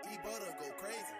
E-Butter go crazy.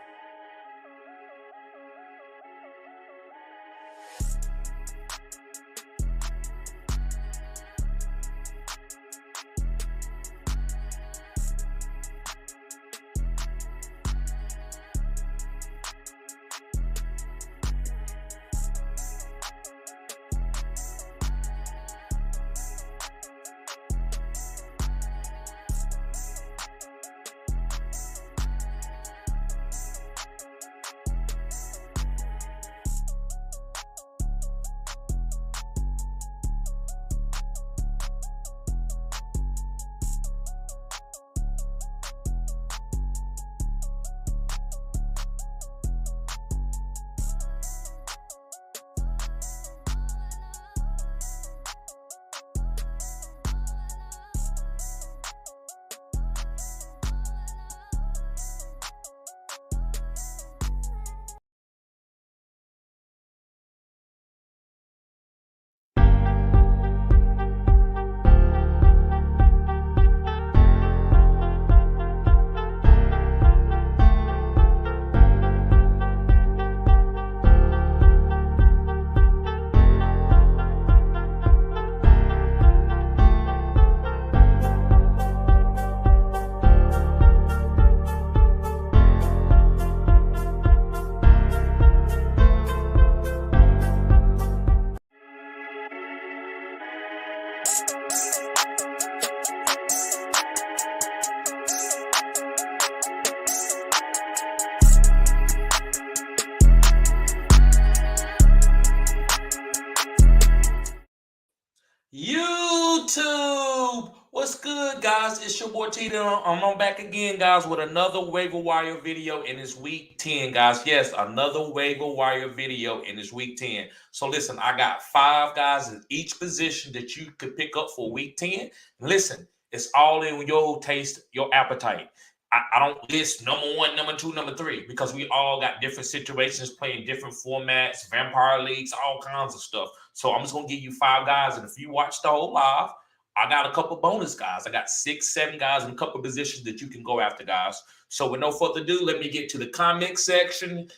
YouTube, what's good, guys? It's your boy T. I'm back again, guys, with another waiver wire video, and it's week 10, guys. Yes, another waiver wire video, and it's week 10. So listen, I got 5 guys in each position that you could pick up for week 10. Listen, it's all in your taste, your appetite. I don't list number 1, number 2, number 3, because we all got different situations, playing different formats, vampire leagues, all kinds of stuff. So I'm just going to give you 5 guys, and if you watch the whole live, I got a couple bonus guys. I got 6, 7 guys in a couple positions that you can go after, guys. So with no further ado, let me get to the comment section.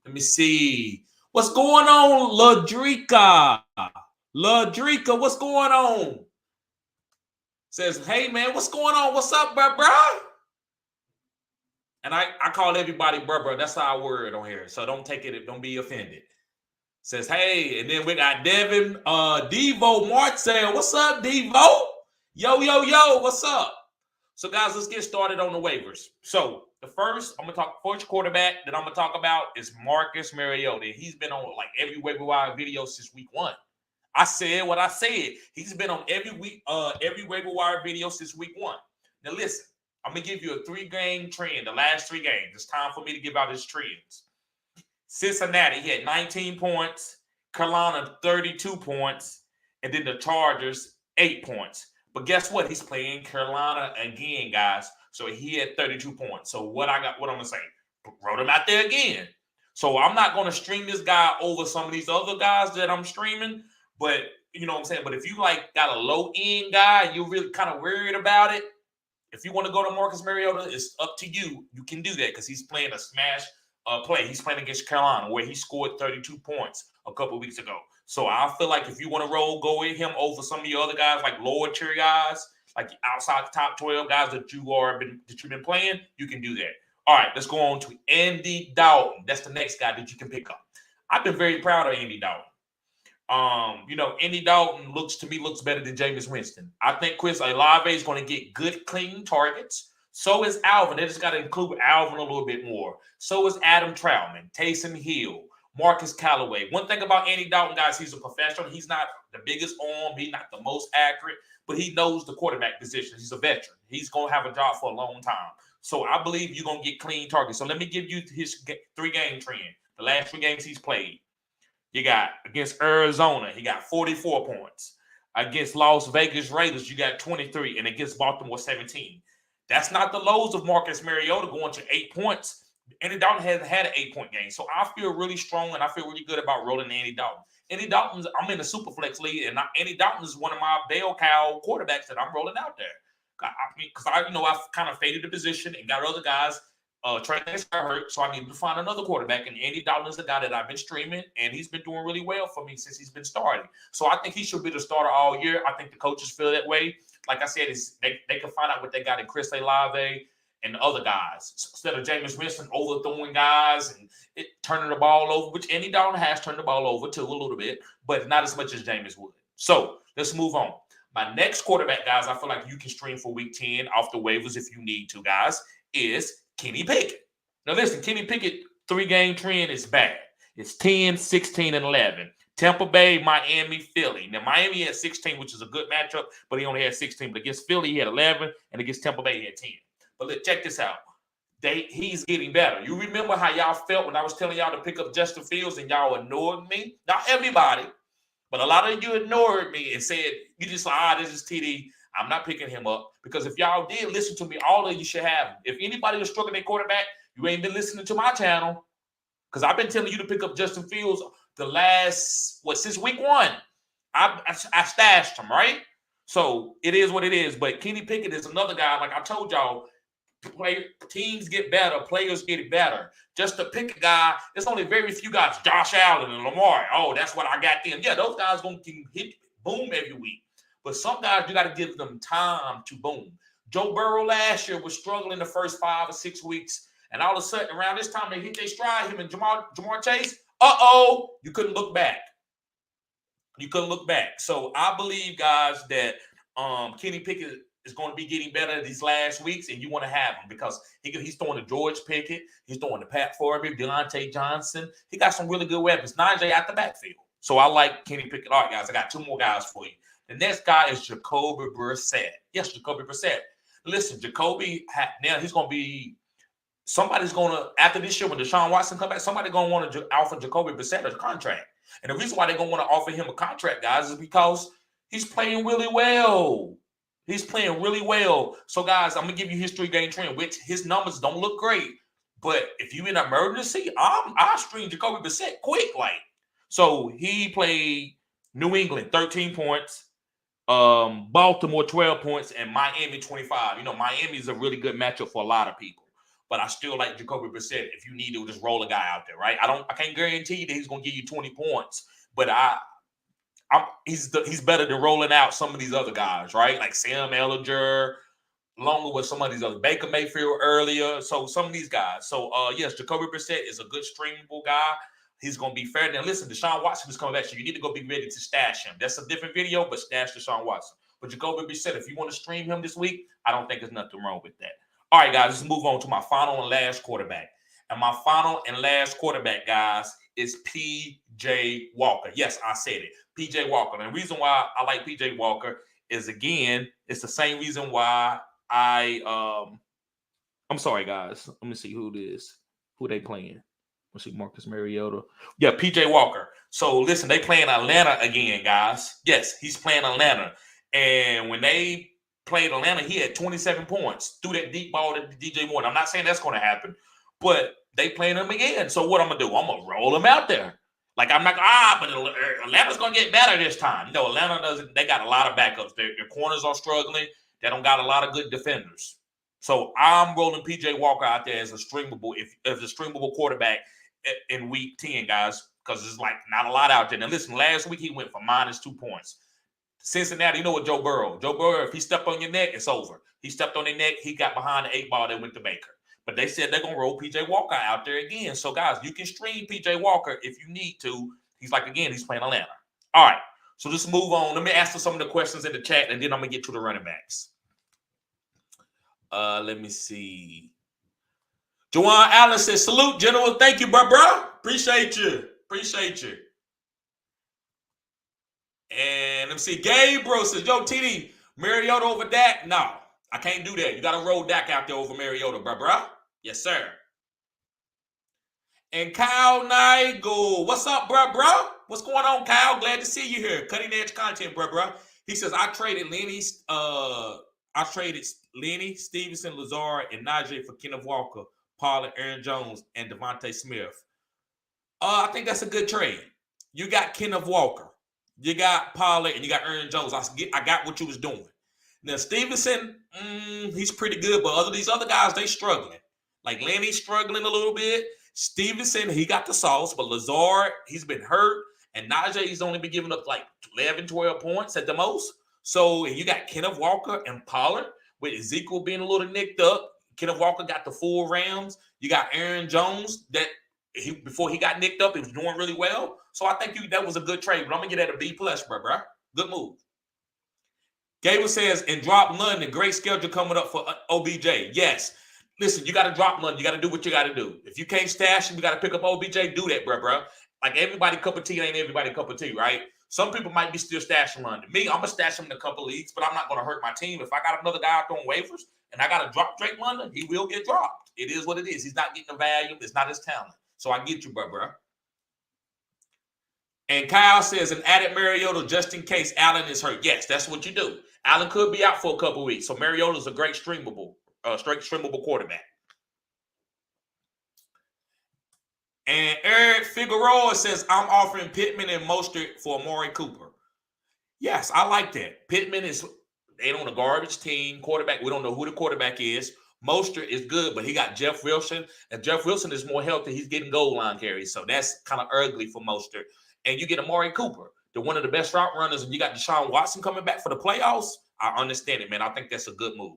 Let me see. What's going on, Ladrika? Ladrika, what's going on? Says, hey, man, what's going on? What's up, bro? And I call everybody bro. That's our word on here. So don't take it, don't be offended. Says, hey, and then we got Devin, Devo Marcel. What's up, Devo? Yo, what's up? So, guys, let's get started on the waivers. So, the first quarterback that I'm going to talk about is Marcus Mariota. He's been on like every waiver wire video since week 1. I said what I said. He's been on every waiver wire video since week 1. Now, listen, I'm going to give you a 3-game trend, the last 3 games. It's time for me to give out his trends. Cincinnati, he had 19 points. Carolina, 32 points. And then the Chargers, 8 points. But guess what? He's playing Carolina again, guys. So he had 32 points. So what I'm going to say? Wrote him out there again. So I'm not going to stream this guy over some of these other guys that I'm streaming. But you know what I'm saying? But if you like got a low-end guy and you're really kind of worried about it, if you want to go to Marcus Mariota, it's up to you. You can do that because he's playing a smash play. He's playing against Carolina where he scored 32 points a couple weeks ago. So I feel like if you want to go with him over some of your other guys, like lower tier guys, like outside the top 12 guys that you've been playing, you can do that. All right, let's go on to Andy Dalton. That's the next guy that you can pick up. I've been very proud of Andy Dalton. Andy Dalton looks better than Jameis Winston. I think Chris Olave is going to get good, clean targets. So is Alvin. They just got to include Alvin a little bit more. So is Adam Troutman, Taysom Hill, Marcus Callaway. One thing about Andy Dalton, guys, he's a professional. He's not the biggest arm. He's not the most accurate, but he knows the quarterback position. He's a veteran. He's going to have a job for a long time. So I believe you're going to get clean targets. So let me give you his 3-game trend. The last 3 games he's played. You got against Arizona, he got 44 points. Against Las Vegas Raiders, you got 23. And against Baltimore, 17. That's not the lows of Marcus Mariota going to 8 points. Andy Dalton has had an 8-point game. So I feel really strong and I feel really good about rolling Andy Dalton. Andy Dalton's, I'm in the Superflex league, and Andy Dalton is one of my bell cow quarterbacks that I'm rolling out there. Because I've kind of faded the position and got other guys. Trey Lance got hurt, so I needed to find another quarterback. And Andy Dalton is the guy that I've been streaming, and he's been doing really well for me since he's been starting. So I think he should be the starter all year. I think the coaches feel that way. Like I said, they can find out what they got in Chris Olave and the other guys. Instead of Jameis Winston overthrowing guys and turning the ball over, which Andy Dalton has turned the ball over too a little bit, but not as much as Jameis would. So let's move on. My next quarterback, guys, I feel like you can stream for week 10 off the waivers if you need to, guys, is Kenny Pickett. Now, listen, Kenny Pickett 3-game trend is bad. It's 10, 16, and 11. Tampa Bay, Miami, Philly. Now, Miami had 16, which is a good matchup, but he only had 16. But against Philly, he had 11, and against Tampa Bay, he had 10. But check this out. He's getting better. You remember how y'all felt when I was telling y'all to pick up Justin Fields and y'all ignored me? Not everybody, but a lot of you ignored me and said, you just like, this is TD. I'm not picking him up because if y'all did listen to me, all of you should have him. If anybody was struggling at quarterback, you ain't been listening to my channel because I've been telling you to pick up Justin Fields since week 1. I stashed him, right? So it is what it is. But Kenny Pickett is another guy. Like I told y'all, teams get better, players get better. Just to pick a guy, there's only very few guys, Josh Allen and Lamar. Oh, that's what I got them. Yeah, those guys can hit boom every week. But some guys, you got to give them time to boom. Joe Burrow last year was struggling the first 5 or 6 weeks. And all of a sudden, around this time, they hit their stride, him and Jamar Chase. You couldn't look back. You couldn't look back. So I believe, guys, that Kenny Pickett is going to be getting better these last weeks, and you want to have him because he's throwing to George Pickett. He's throwing to Pat Forby, Deontay Johnson. He got some really good weapons. Najee out the backfield. So I like Kenny Pickett. All right, guys, I got 2 more guys for you. The next guy is Jacoby Brissett. Yes, Jacoby Brissett. Listen, Jacoby, now he's going to be – somebody's going to – after this year when Deshaun Watson comes back, somebody's going to want to offer Jacoby Brissett a contract. And the reason why they're going to want to offer him a contract, guys, is because he's playing really well. He's playing really well. So, guys, I'm going to give you his 3-game trend, which his numbers don't look great. But if you're in an emergency, I'll stream Jacoby Brissett quick. So he played New England, 13 points. Baltimore 12 points and Miami 25. Miami is a really good matchup for a lot of people, but I still like Jacoby Brissett. If you need to just roll a guy out there, right? I can't guarantee you that he's going to give you 20 points, but he's better than rolling out some of these other guys, right? Like Sam Ellinger, along with some of these other Baker Mayfield earlier. So some of these guys. So yes, Jacoby Brissett is a good streamable guy. He's going to be fair. Now, listen, Deshaun Watson is coming back, so you need to go be ready to stash him. That's a different video, but stash Deshaun Watson. But Jacoby Brissett, if you want to stream him this week, I don't think there's nothing wrong with that. All right, guys, let's move on to my final and last quarterback. And my final and last quarterback, guys, is P.J. Walker. Yes, I said it. P.J. Walker. And the reason why I like P.J. Walker is, again, it's the same reason why I'm sorry, guys. Let me see who it is. Who they playing. Let's see, Marcus Mariota. Yeah, P.J. Walker. So, listen, they playing Atlanta again, guys. Yes, he's playing Atlanta. And when they played Atlanta, he had 27 points. Threw that deep ball to DJ Moore. I'm not saying that's going to happen, but they playing him again. So what I'm going to do, I'm going to roll him out there. Like, I'm not, but Atlanta's going to get better this time. No, Atlanta doesn't. They got a lot of backups. Their corners are struggling. They don't got a lot of good defenders. So I'm rolling P.J. Walker out there as a streamable, as a streamable quarterback in week 10, guys, because there's like not a lot out there. Now, listen, last week he went for -2 points. Cincinnati, you know what Joe Burrow? Joe Burrow, if he stepped on your neck, it's over. He stepped on their neck, he got behind the 8 ball, they went to Baker. But they said they're going to roll P.J. Walker out there again. So, guys, you can stream P.J. Walker if you need to. He's like, again, he's playing Atlanta. All right, so let's move on. Let me answer some of the questions in the chat, and then I'm going to get to the running backs. Let me see. Juwan Allen says, salute, General. Thank you, bro. Appreciate you. And let me see. Gabriel says, yo, TD, Mariota over Dak? No, I can't do that. You got to roll Dak out there over Mariota, bro. Yes, sir. And Kyle Nigel, what's up, bro? What's going on, Kyle? Glad to see you here. Cutting edge content, bro. He says, I traded Lenny, Stevenson, Lazard, and Najee for Kenneth Walker, Pollard, Aaron Jones, and Devontae Smith. I think that's a good trade. You got Kenneth Walker, you got Pollard, and you got Aaron Jones. I got what you was doing. Now, Stevenson, he's pretty good, but these other guys, they struggling. Like Lenny's struggling a little bit. Stevenson, he got the sauce, but Lazard, he's been hurt. And Najee, he's only been giving up like 11, 12 points at the most. So you got Kenneth Walker and Pollard, with Ezekiel being a little nicked up. Kenneth Walker got the full Rams. You got Aaron Jones that before he got nicked up, he was doing really well. So I think that was a good trade. But I'm going to get that a B+, bro. Good move. Gable says, and drop London, great schedule coming up for OBJ. Yes. Listen, you got to drop London. You got to do what you got to do. If you can't stash him, you got to pick up OBJ. Do that, bro. Like everybody cup of tea ain't everybody cup of tea, right? Some people might be still stashing London. Me, I'm going to stash him in a couple of leagues, but I'm not going to hurt my team. If I got another guy out on waivers and I got to drop Drake London, he will get dropped. It is what it is. He's not getting the value. It's not his talent. So I get you, bro. And Kyle says, an added Mariota just in case Allen is hurt. Yes, that's what you do. Allen could be out for a couple of weeks. So Mariota's a great streamable quarterback. And Eric Figueroa says, I'm offering Pittman and Mostert for Amari Cooper. Yes, I like that. Pittman they on a garbage team. Quarterback, we don't know who the quarterback is. Mostert is good, but he got Jeff Wilson. And Jeff Wilson is more healthy. He's getting goal line carries. So that's kind of ugly for Mostert. And you get Amari Cooper, one of the best route runners, and you got Deshaun Watson coming back for the playoffs. I understand it, man. I think that's a good move.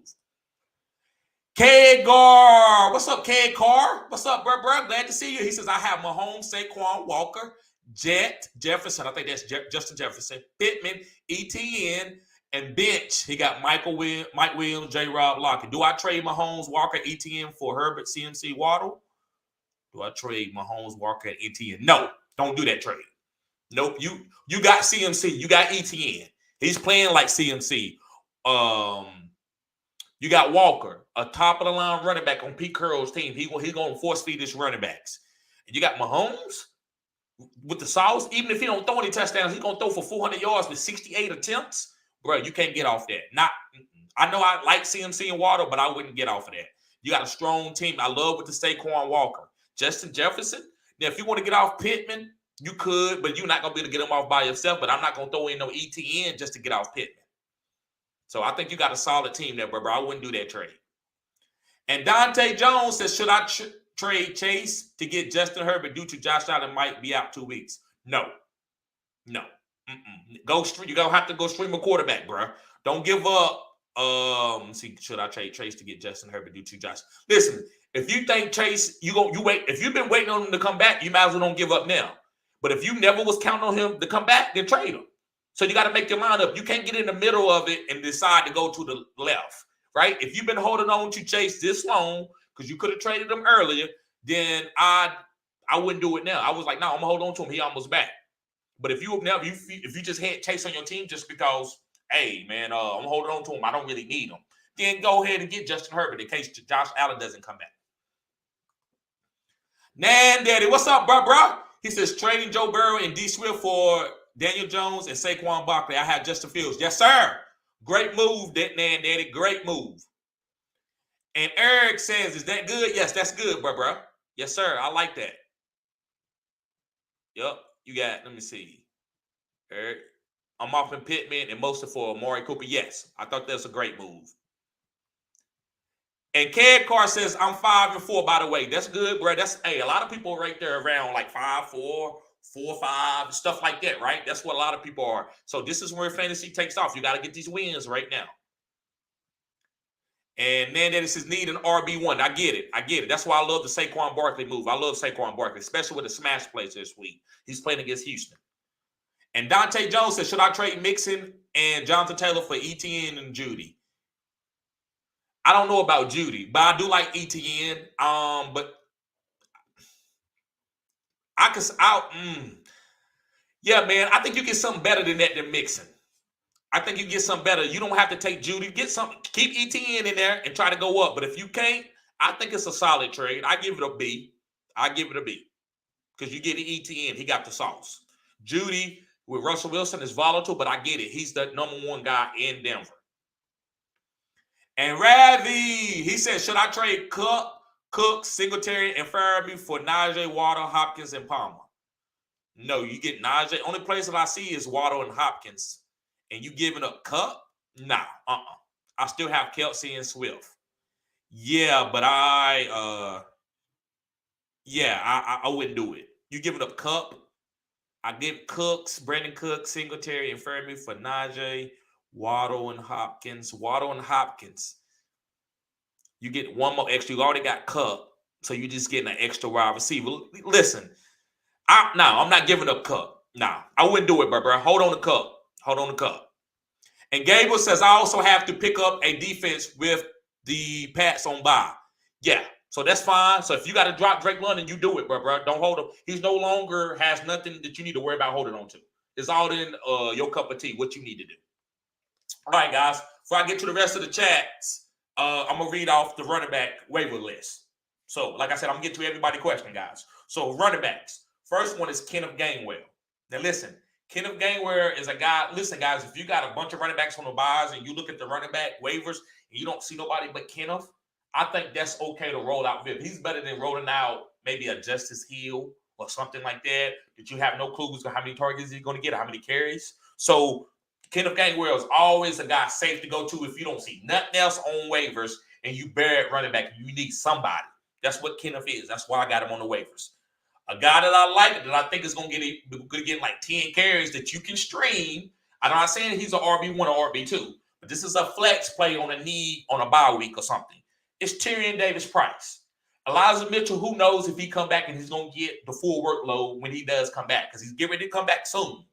K-Gar. What's up, K-Car? What's up, bro? Glad to see you. He says, I have Mahomes, Saquon, Walker, Jefferson. I think that's Justin Jefferson, Pittman, ETN, and bench. He got Mike Williams, J-Rob Lockett. Do I trade Mahomes, Walker, ETN for Herbert, CMC, Waddle? Do I trade Mahomes, Walker, and ETN? No, don't do that trade. Nope. You got CMC. You got ETN. He's playing like CMC. You got Walker, a top-of-the-line running back on Pete Carroll's team. He's going to force-feed his running backs. And you got Mahomes with the sauce. Even if he don't throw any touchdowns, he's going to throw for 400 yards with 68 attempts. Bro, you can't get off that. I know I like CMC and Waddle, but I wouldn't get off of that. You got a strong team. I love with the Saquon Walker. Justin Jefferson. Now, if you want to get off Pittman, you could, but you're not going to be able to get him off by yourself. But I'm not going to throw in no ETN just to get off Pittman. So I think you got a solid team there, bro. I wouldn't do that trade. And Dante Jones says, should I trade Chase to get Justin Herbert due to Josh Allen might be out 2 weeks? No. Go stream. You're going to have to go stream a quarterback, bro. Don't give up. Should I trade Chase to get Justin Herbert due to Josh? Listen, if you think Chase, you wait. If you've been waiting on him to come back, you might as well don't give up now. But if you never was counting on him to come back, then trade him. So you got to make your mind up. You can't get in the middle of it and decide to go to the left, right? If you've been holding on to Chase this long because you could have traded him earlier, then I wouldn't do it now. I was like, no, I'm gonna hold on to him. He almost back. But if you just had Chase on your team just because, hey man, I'm holding on to him, I don't really need him, then go ahead and get Justin Herbert in case Josh Allen doesn't come back. Nan Daddy, what's up, bro? He says trading Joe Burrow and D Swift for Daniel Jones and Saquon Barkley. I have Justin Fields. Yes, sir. Great move, Nan Daddy. Great move. And Eric says, is that good? Yes, that's good, bro. Yes, sir. I like that. Yep. You got, let me see. Eric, I'm off in Pittman and mostly for Amari Cooper. Yes, I thought that's a great move. And Cad Carr says, I'm 5-4, by the way. That's good, bro. That's, hey, a lot of people right there around like 5-4, 4-5, stuff like that, right? That's what a lot of people are. So this is where fantasy takes off. You got to get these wins right now. And then it says need an RB1. I get it. That's why I love the Saquon Barkley move. I love Saquon Barkley, especially with the smash plays this week. He's playing against Houston. And Dante Jones says, should I trade Mixon and Jonathan Taylor for ETN and Judy? I don't know about Judy, but I do like ETN. But yeah, man, I think you get something better than that than Mixon. I think you get something better. You don't have to take Judy. Get something. Keep ETN in there and try to go up. But if you can't, I think it's a solid trade. I give it a B. Because you get the ETN. He got the sauce. Judy with Russell Wilson is volatile, but I get it. He's the number one guy in Denver. And Ravi, he says, should I trade Cook, Singletary, and Farabee for Najee, Waddle, Hopkins, and Palmer? No, you get Najee. Only place that I see is Waddle and Hopkins. And you giving up Cup? Nah, I still have Kelsey and Swift. Yeah, but I wouldn't do it. You giving up Cup? I give Brandon Cooks, Singletary, and Farabee for Najee, Waddle, and Hopkins. You get one more extra. You already got Cup, so you're just getting an extra wide receiver. Listen, I'm not giving up Cup. Nah, I wouldn't do it, bro. Hold on to Cup. And Gable says, I also have to pick up a defense with the Pats on bye. Yeah, so that's fine. So if you got to drop Drake London, you do it, bro. Don't hold him. He's no longer has nothing that you need to worry about holding on to. It's all in your cup of tea, what you need to do. All right, guys. Before I get to the rest of the chats, I'm going to read off the running back waiver list. So, like I said, I'm going to get to everybody's question, guys. So, running backs. First one is Kenneth Gainwell. Now, listen. Kenneth Gainwell is a guy. Listen, guys, if you got a bunch of running backs on the buys and you look at the running back waivers and you don't see nobody but Kenneth, I think that's okay to roll out Viv. He's better than rolling out maybe a Justice Hill or something like that you have no clues on how many targets he's going to get or how many carries. So Kenneth Gainwell is always a guy safe to go to if you don't see nothing else on waivers and you bear it running back. You need somebody. That's what Kenneth is. That's why I got him on the waivers. A guy that I like, that I think is going to get like 10 carries that you can stream. I'm not saying he's an RB1 or RB2, but this is a flex play on a need on a bye week or something. It's Tyrion Davis-Price. Elijah Mitchell, who knows if he come back and he's going to get the full workload when he does come back because he's getting ready to come back soon.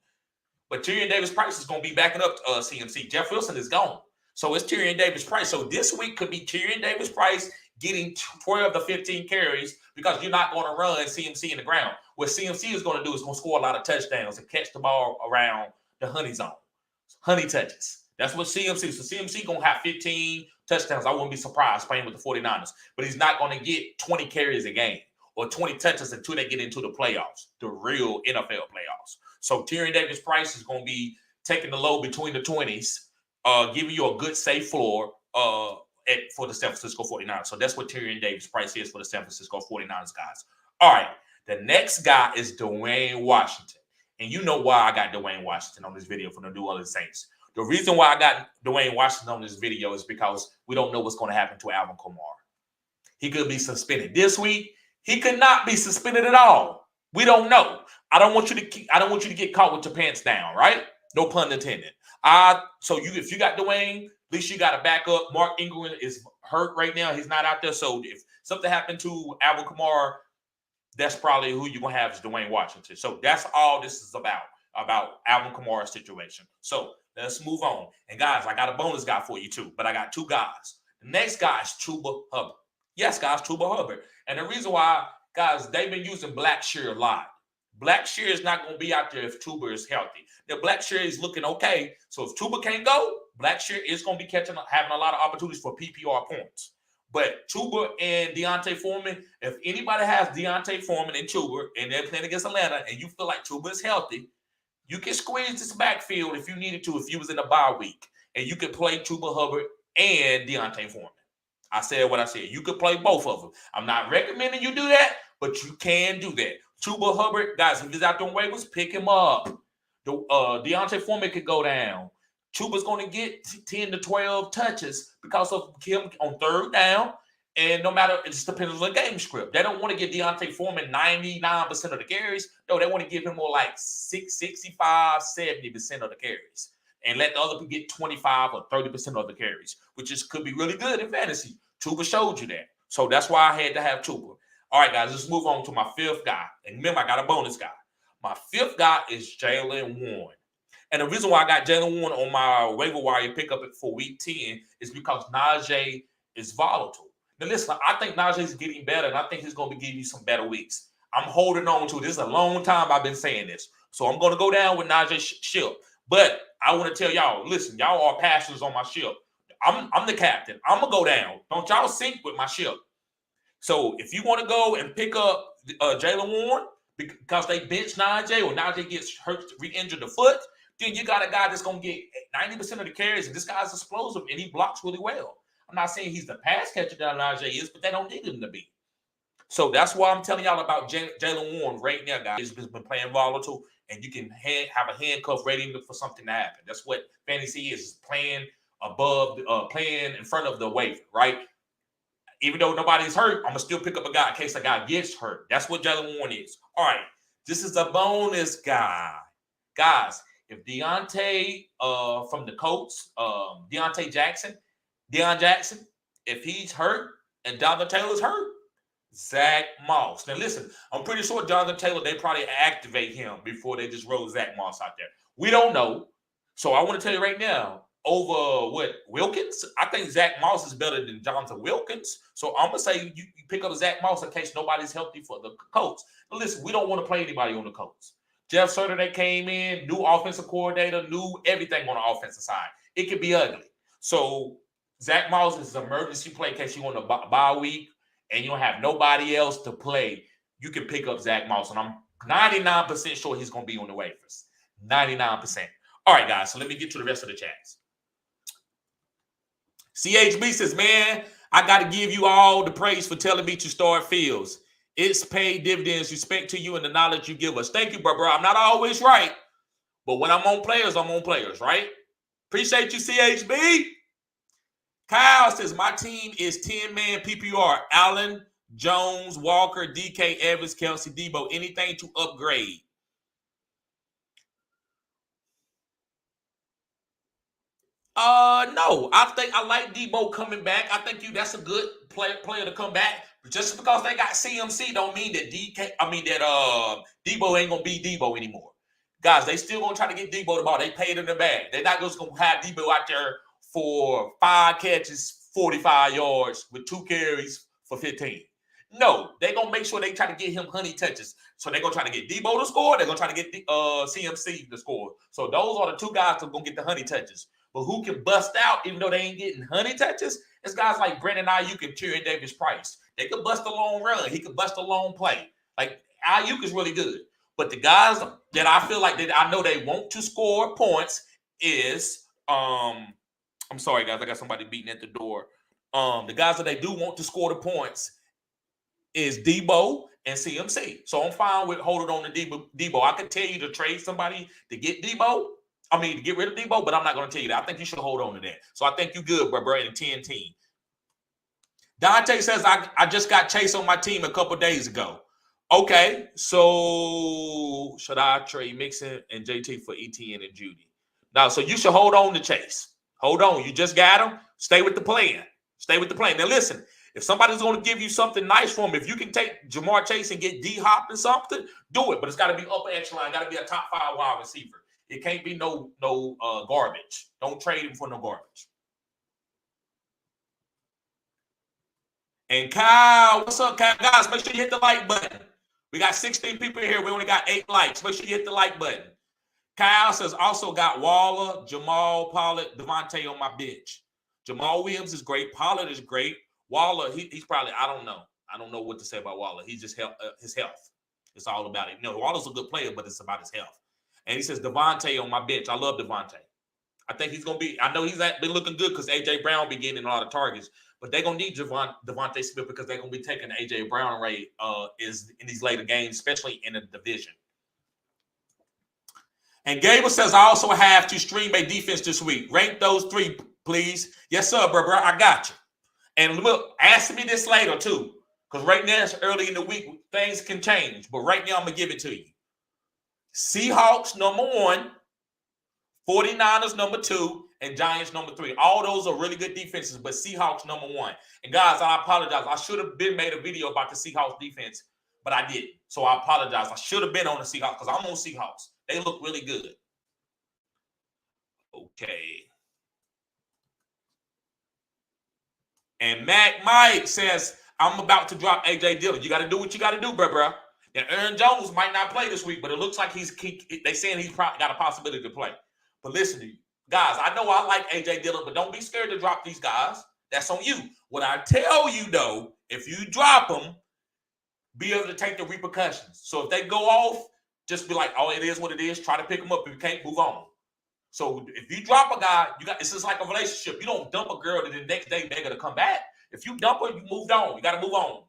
But Tyrion Davis-Price is going to be backing up CMC. Jeff Wilson is gone. So it's Tyrion Davis-Price. So this week could be Tyrion Davis-Price getting 12 to 15 carries because you're not going to run CMC in the ground. What CMC is going to do is going to score a lot of touchdowns and catch the ball around the honey zone. Honey touches. That's what CMC. So CMC going to have 15 touchdowns. I wouldn't be surprised playing with the 49ers. But he's not going to get 20 carries a game or 20 touches until they get into the playoffs, the real NFL playoffs. So Tyrion Davis-Price is going to be taking the low between the 20s, giving you a good safe floor for the San Francisco 49ers. So that's what Tyrion Davis-Price is for the San Francisco 49ers, guys. All right. The next guy is Dwayne Washington. And you know why I got Dwayne Washington on this video for the New Orleans Saints. The reason why I got Dwayne Washington on this video is because we don't know what's going to happen to Alvin Kamara. He could be suspended this week. He could not be suspended at all. We don't know. I don't want you to get caught with your pants down, right? No pun intended. If you got Dwayne, at least you got a backup. Mark Ingram is hurt right now. He's not out there. So if something happened to Alvin Kamara, that's probably who you're going to have is Dwayne Washington. So that's all this is about. about Alvin Kamara's situation. So let's move on. And guys, I got a bonus guy for you too, but I got two guys. The next guy is Chuba Hubbard. Yes, guys, Chuba Hubbard. And the reason why, guys, they've been using Blackshear a lot. Blackshear is not going to be out there if Chuba is healthy. The Blackshear is looking okay. So if Chuba can't go, Blackshear is going to be having a lot of opportunities for PPR points. But Chuba and Deontay Foreman, if anybody has Deontay Foreman and Chuba and they're playing against Atlanta and you feel like Chuba is healthy, you can squeeze this backfield if you needed to, if you was in a bye week. And you could play Chuba Hubbard and Deontay Foreman. I said what I said. You could play both of them. I'm not recommending you do that, but you can do that. Chuba Hubbard, guys, if he's out there on waivers, pick him up. Deontay Foreman could go down. Chuba's going to get 10 to 12 touches because of him on third down. And no matter, it just depends on the game script. They don't want to give Deontay Foreman 99% of the carries. No, they want to give him more like 65, 70% of the carries. And let the other people get 25 or 30% of the carries, which could be really good in fantasy. Chuba showed you that. So that's why I had to have Chuba. All right, guys, let's move on to my fifth guy. And remember, I got a bonus guy. My fifth guy is Jaylen Warren. And the reason why I got Jaylen Warren on my waiver wire pickup for week 10 is because Najee is volatile. Now, listen, I think Najee is getting better, and I think he's going to be giving you some better weeks. I'm holding on to it. This is a long time I've been saying this. So I'm going to go down with Najee ship. But I want to tell y'all, listen, y'all are passengers on my ship. I'm the captain. I'm going to go down. Don't y'all sink with my ship. So if you want to go and pick up Jaylen Warren because they bench Najee or Najee gets hurt, re-injured the foot, then you got a guy that's going to get 90% of the carries, and this guy's explosive, and he blocks really well. I'm not saying he's the pass catcher that Najee is, but they don't need him to be. So that's why I'm telling y'all about Jaylen Warren right now, guys. He's been playing volatile, and you can have a handcuff ready for something to happen. That's what fantasy is playing above, playing in front of the waiver, right? Even though nobody's hurt, I'm going to still pick up a guy in case a guy gets hurt. That's what Jaylen Warren is. All right, this is a bonus guy. Guys, if Deontay from the Colts, Deon Jackson, if he's hurt and Jonathan Taylor's hurt, Zach Moss. Now, listen, I'm pretty sure Jonathan Taylor, they probably activate him before they just roll Zach Moss out there. We don't know. So I want to tell you right now, over Wilkins? I think Zach Moss is better than Jonathan Wilkins. So I'm going to say you pick up Zach Moss in case nobody's healthy for the Colts. But listen, we don't want to play anybody on the Colts. Jeff Surter, they came in, new offensive coordinator, new everything on the offensive side. It could be ugly. So Zach Moss is an emergency play in case you want a bye week and you don't have nobody else to play. You can pick up Zach Moss, and I'm 99% sure he's going to be on the waivers. 99%. All right, guys, so let me get to the rest of the chats. CHB says, man, I got to give you all the praise for telling me to start Fields. It's paid dividends. Respect to you and the knowledge you give us. Thank you, bro. I'm not always right, but when I'm on players, right? Appreciate you, CHB. Kyle says, my team is 10-man PPR. Allen, Jones, Walker, DK, Evans, Kelsey, Debo. Anything to upgrade? No. I think I like Debo coming back. I think that's a good player to come back. But just because they got CMC don't mean that Debo ain't gonna be Debo anymore. Guys, they still gonna try to get Debo the ball. They paid him the bag. They're not just gonna have Debo out there for 5 catches, 45 yards with 2 carries for 15. No, they're gonna make sure they try to get him honey touches. So they're gonna try to get Debo to score. They're gonna try to get CMC to score. So those are the 2 guys that are gonna get the honey touches. But who can bust out even though they ain't getting honey touches? It's guys like Brandon Ayuk and Tyrion Davis-Price. They could bust a long run. He could bust a long play. Like, Ayuk is really good. But the guys that I feel like that I know they want to score points is I'm sorry, guys. I got somebody beating at the door. The guys that they do want to score the points is Debo and CMC. So I'm fine with holding on to Debo. I could tell you to trade somebody to get Debo. I mean, to get rid of Debo, but I'm not going to tell you that. I think you should hold on to that. So I think you're good, bro, in 10 team. Dante says, I just got Chase on my team a couple days ago. Okay, so should I trade Mixon and JT for ETN and Judy? Now, so you should hold on to Chase. Hold on. You just got him. Stay with the plan. Stay with the plan. Now, listen, If somebody's going to give you something nice for him, if you can take Jamar Chase and get D-Hop and something, do it. But it's got to be upper echelon. Got to be a top 5 wide receiver. It can't be no garbage. Don't trade him for no garbage. And Kyle, what's up, Kyle? Guys, make sure you hit the like button. We got 16 people here. We only got 8 likes. Make sure you hit the like button. Kyle says, also got Waller, Jamal, Pollard, Devontae on my bench. Jamal Williams is great. Pollard is great. Waller, he's probably, I don't know. I don't know what to say about Waller. He's just his health. It's all about it. You know, Waller's a good player, but it's about his health. And he says, Devontae on my bench. I love Devontae. I think he's going to be, I know he's been looking good because A.J. Brown been getting a lot of targets, but they're going to need Devontae Smith because they're going to be taking the A.J. Brown rate is in these later games, especially in the division. And Gable says, I also have to stream a defense this week. Rank those 3, please. Yes, sir, bro. I got you. And look, ask me this later, too. Because right now, it's early in the week. Things can change. But right now, I'm going to give it to you. Seahawks, number 1. 49ers, number 2. And Giants, number 3. All those are really good defenses, but Seahawks, number 1. And, guys, I apologize. I should have made a video about the Seahawks defense, but I didn't. So I apologize. I should have been on the Seahawks because I'm on Seahawks. They look really good. Okay. And Mac Mike says, I'm about to drop A.J. Dillon. You got to do what you got to do, bro. And Aaron Jones might not play this week, but it looks like they saying he's probably got a possibility to play. But listen to you. Guys, I know I like A.J. Dillon, but don't be scared to drop these guys. That's on you. What I tell you, though, if you drop them, be able to take the repercussions. So if they go off, just be like, oh, it is what it is. Try to pick them up. If you can't, move on. So if you drop a guy, it's just like a relationship. You don't dump a girl and the next day they're going to come back. If you dump her, you moved on. You got to move on.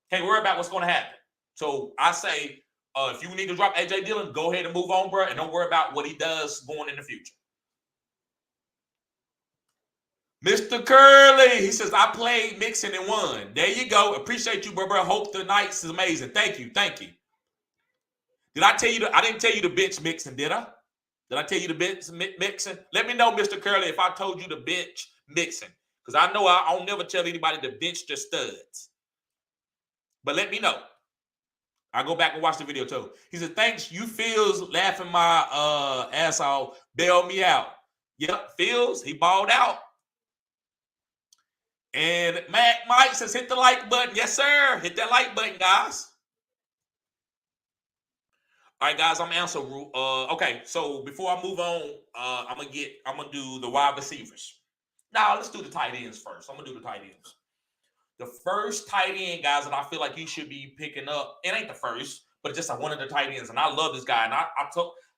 Can't worry about what's going to happen. So I say, if you need to drop A.J. Dillon, go ahead and move on, bro, and don't worry about what he does going in the future. Mr. Curley, he says, I played Mixon and won. There you go. Appreciate you, bro. Hope the night is amazing. Thank you. Did I tell you I didn't tell you to bench Mixon, did I? Did I tell you to bench Mixon? Let me know, Mr. Curley, if I told you to bench Mixon. Because I know I'll never tell anybody to bench their studs. But let me know. I'll go back and watch the video too. He said, thanks, you Fields laughing my ass off. Bail me out. Yep, Fields, he balled out. And Mac Mike says, hit the like button. Yes, sir. Hit that like button, guys. All right, guys, I'm answering. Okay, so before I move on, I'm gonna do the wide receivers. Now let's do the tight ends first. I'm gonna do the tight ends. The first tight end, guys, that I feel like you should be picking up. It ain't the first, but just one of the tight ends. And I love this guy. And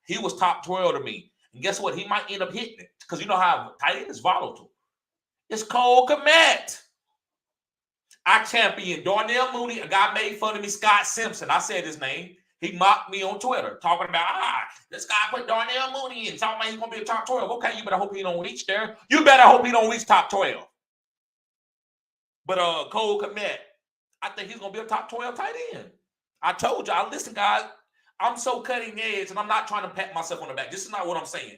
he was top 12 to me. And guess what? He might end up hitting it because you know how tight end is volatile. It's Cole Kmet. I championed Darnell Mooney. A guy made fun of me, Scott Simpson. I said his name. He mocked me on Twitter, talking about, this guy put Darnell Mooney in, talking about he's going to be a top 12. Okay, you better hope he don't reach there. You better hope he don't reach top 12. But Cole Kmet, I think he's going to be a top 12 tight end. I told y'all, listen, guys, I'm so cutting edge, and I'm not trying to pat myself on the back. This is not what I'm saying.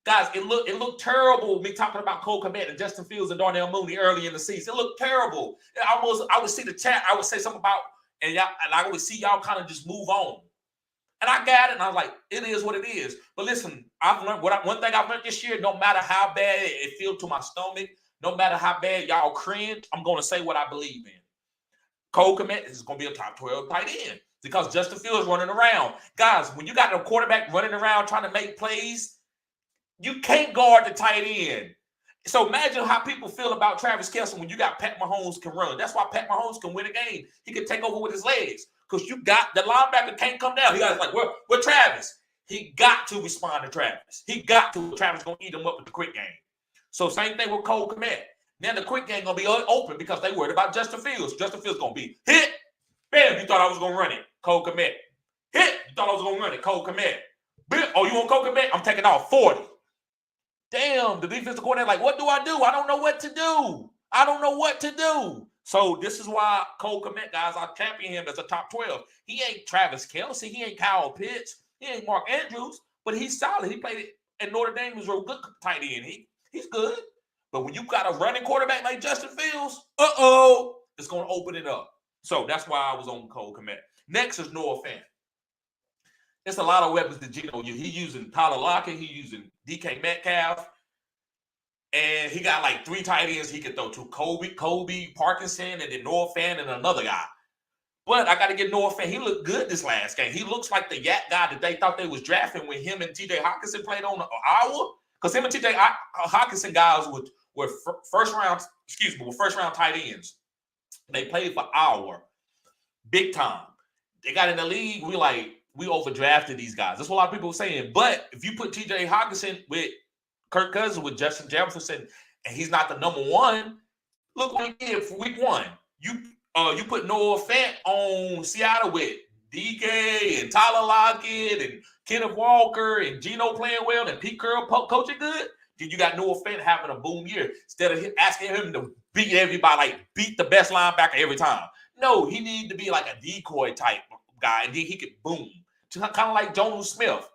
Guys, it looked terrible, me talking about Cole Kmet and Justin Fields and Darnell Mooney early in the season. It looked terrible. I would see the chat. I would say something about, and I would see y'all kind of just move on. And I got it, and I was like, it is what it is. But listen, I've learned one thing I've learned this year, no matter how bad it feels to my stomach, no matter how bad y'all cringe, I'm going to say what I believe in. Cole Kmet is going to be a top 12 tight end because Justin Fields running around. Guys, when you got a quarterback running around trying to make plays, you can't guard the tight end. So imagine how people feel about Travis Kelce when you got Pat Mahomes can run. That's why Pat Mahomes can win a game. He can take over with his legs because you got the linebacker can't come down. He got like, where Travis? He got to respond to Travis. Travis going to eat him up with the quick game. So same thing with Cole Kmet. Now the quick game going to be open because they worried about Justin Fields. Justin Fields going to be hit. Bam, you thought I was going to run it. Cole Kmet. Hit. You thought I was going to run it. Cole Kmet. Bam. Oh, you want Cole Kmet? I'm taking off 40. Damn, the defensive coordinator like, what do? I don't know what to do. So this is why Cole Kmet, guys, I champion him as a top 12. He ain't Travis Kelce. He ain't Kyle Pitts. He ain't Mark Andrews, but he's solid. He played it at Notre Dame. He was a real good tight end. He's good. But when you got a running quarterback like Justin Fields, It's going to open it up. So that's why I was on Cole Kmet. Next is Noah Fant. There's a lot of weapons that Gino use. He's using Tyler Lockett. He's using DK Metcalf. And he got like 3 tight ends he could throw to. Kobe Parkinson, and then Noah Fant and another guy. But I got to get Noah Fant. He looked good this last game. He looks like the yak guy that they thought they was drafting when him and T.J. Hockenson played on Iowa. Because him and T.J. Hockenson guys were first round tight ends. They played for Iowa. Big time. They got in the league. We overdrafted these guys. That's what a lot of people were saying. But if you put T.J. Hockenson with Kirk Cousins, with Justin Jefferson, and he's not the number one, look what he did for week 1. You put Noah Fant on Seattle with DK and Tyler Lockett and Kenneth Walker and Gino playing well and Pete Carroll coaching good. Then you got Noah Fant having a boom year instead of asking him to beat everybody, like beat the best linebacker every time. No, he needed to be like a decoy type guy, and then he could boom. Kind of like Jonnu Smith.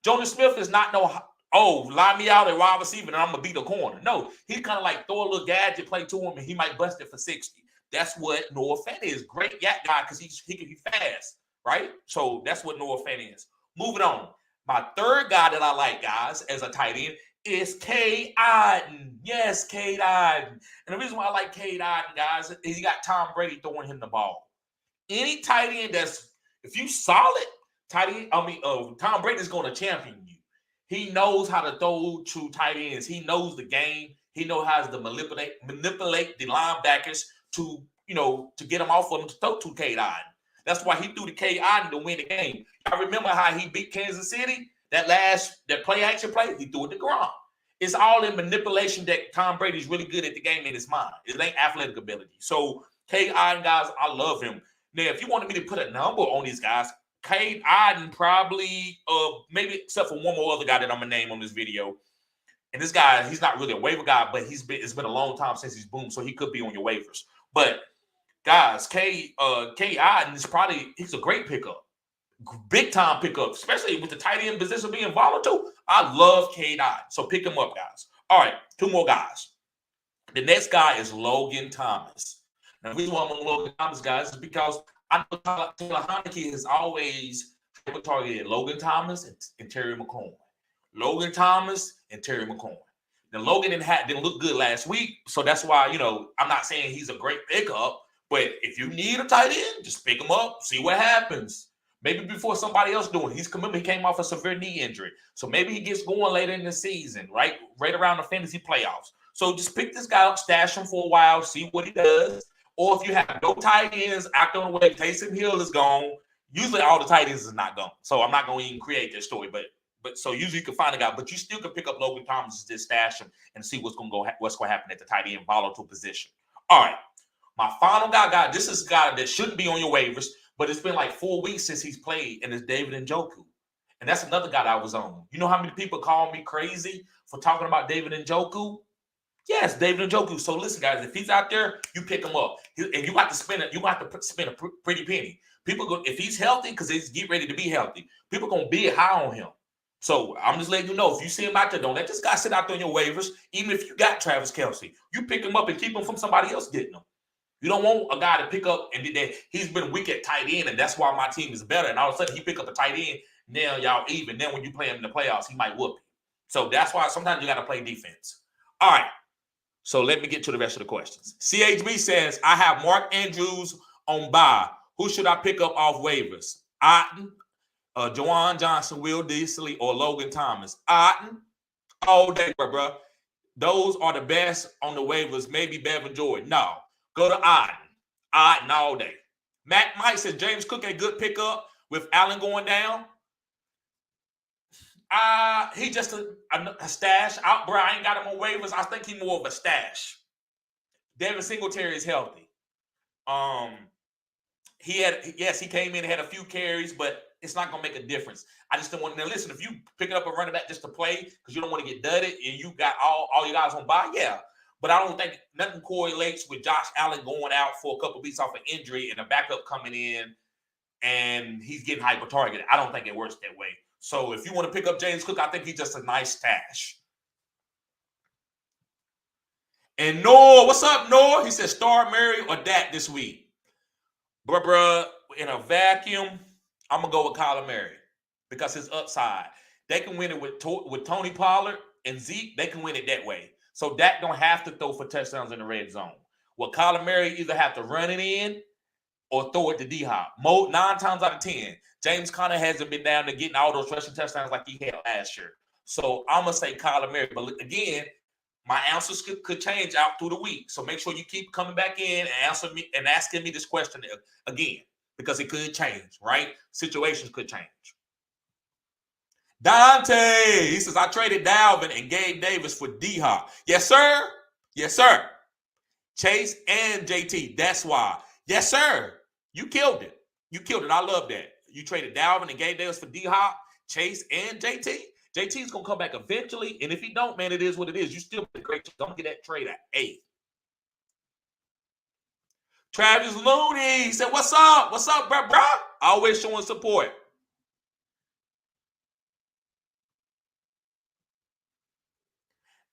Jonnu Smith is not line me out at wide receiver and I'm going to beat a corner. No, he kind of like throw a little gadget play to him and he might bust it for 60. That's what Noah Fant is. Great yak guy because he can be fast, right? So that's what Noah Fant is. Moving on. My third guy that I like, guys, as a tight end is Cade Otton. Yes, Cade Otton. And the reason why I like Cade Otton, guys, is he got Tom Brady throwing him the ball. Any tight end if you solid, Tom Brady's going to champion you. He knows how to throw to tight ends. He knows the game. He knows how to manipulate the linebackers to get them off of them to throw to Cade Otton. That's why he threw to Cade Otton to win the game. I remember how he beat Kansas City. That play action play, he threw it to Gronk. It's all in manipulation that Tom Brady's really good at the game in his mind. It ain't athletic ability. So Cade Otton, guys, I love him. Now, if you wanted me to put a number on these guys, Cade Otton probably, maybe except for one more other guy that I'm going to name on this video. And this guy, he's not really a waiver guy, but it's been a long time since he's boomed, so he could be on your waivers. But, guys, Cade Otton he's a great pickup. Big time pickup, especially with the tight end position being volatile. I love Cade Otton. So pick him up, guys. All right, 2 more guys. The next guy is Logan Thomas. Now, the reason why I'm on Logan Thomas, guys, is because I know Taylor Heineke has always targeted Logan Thomas and Terry McLaurin. Logan Thomas and Terry McLaurin. Now, Logan didn't look good last week, so that's why, I'm not saying he's a great pickup, but if you need a tight end, just pick him up, see what happens. Maybe before somebody else doing it. He came off a severe knee injury, so maybe he gets going later in the season, right around the fantasy playoffs. So just pick this guy up, stash him for a while, see what he does. Or if you have no tight ends out on the way, Taysom Hill is gone. Usually all the tight ends is not gone. So I'm not going to even create this story, but so usually you can find a guy, but you still can pick up Logan Thomas, just stash him and see what's going to happen at the tight end volatile position. All right. My final guy, this is a guy that shouldn't be on your waivers, but it's been like 4 weeks since he's played, and it's David Njoku. And that's another guy that I was on. You know how many people call me crazy for talking about David Njoku? Yes, David Njoku. So listen, guys, if he's out there, you pick him up, and you got to spend a pretty penny. People if he's healthy, because he's get ready to be healthy, people gonna bid high on him. So I'm just letting you know, if you see him out there, don't let this guy sit out there on your waivers. Even if you got Travis Kelce, you pick him up and keep him from somebody else getting him. You don't want a guy to pick up and he's been weak at tight end, and that's why my team is better. And all of a sudden he pick up a tight end. Now y'all even. Then when you play him in the playoffs, he might whoop you. So that's why sometimes you got to play defense. All right. So let me get to the rest of the questions. CHB says, I have Mark Andrews on bye. Who should I pick up off waivers? Otton, Jawan Johnson, Will Dissly, or Logan Thomas? Otton, all day, bro. Those are the best on the waivers. Maybe Bevan Jordan. No. Go to Otton. Otton all day. Matt Mike says, James Cook a good pickup with Allen going down. He just a stash out, bro. I ain't got him on waivers. I think he's more of a stash. Devin Singletary is healthy. He came in and had a few carries, but it's not gonna make a difference. I just don't want to listen. If you pick up a running back just to play because you don't want to get dudded and you got all your guys on bye, yeah. But I don't think nothing correlates with Josh Allen going out for a couple weeks off an injury and a backup coming in and he's getting hyper targeted. I don't think it works that way. So if you want to pick up James Cook, I think he's just a nice stash. And Noah, what's up, Noah? He said start Murray or Dak this week. Bruh, in a vacuum, I'm going to go with Kyler Murray because his upside. They can win it with Tony Pollard and Zeke. They can win it that way. So Dak don't have to throw for touchdowns in the red zone. Well, Kyler Murray either have to run it in or throw it to D-Hop. 9 times out of 10, James Conner hasn't been down to getting all those rushing touchdowns like he had last year. So I'm going to say Kyler Murray. But again, my answers could change out through the week. So make sure you keep coming back in and asking me this question again, because it could change, right? Situations could change. Dante, he says, I traded Dalvin and Gabe Davis for D-Hop. Yes, sir. Yes, sir. Chase and JT. That's why. Yes, sir. You killed it. You killed it. I love that. You traded Dalvin and Gabe Davis for D-Hop, Chase, and JT. JT's going to come back eventually. And if he don't, man, it is what it is. You still did great. Don't get that trade at 8. Travis Looney, he said, what's up? What's up, bro? Always showing support.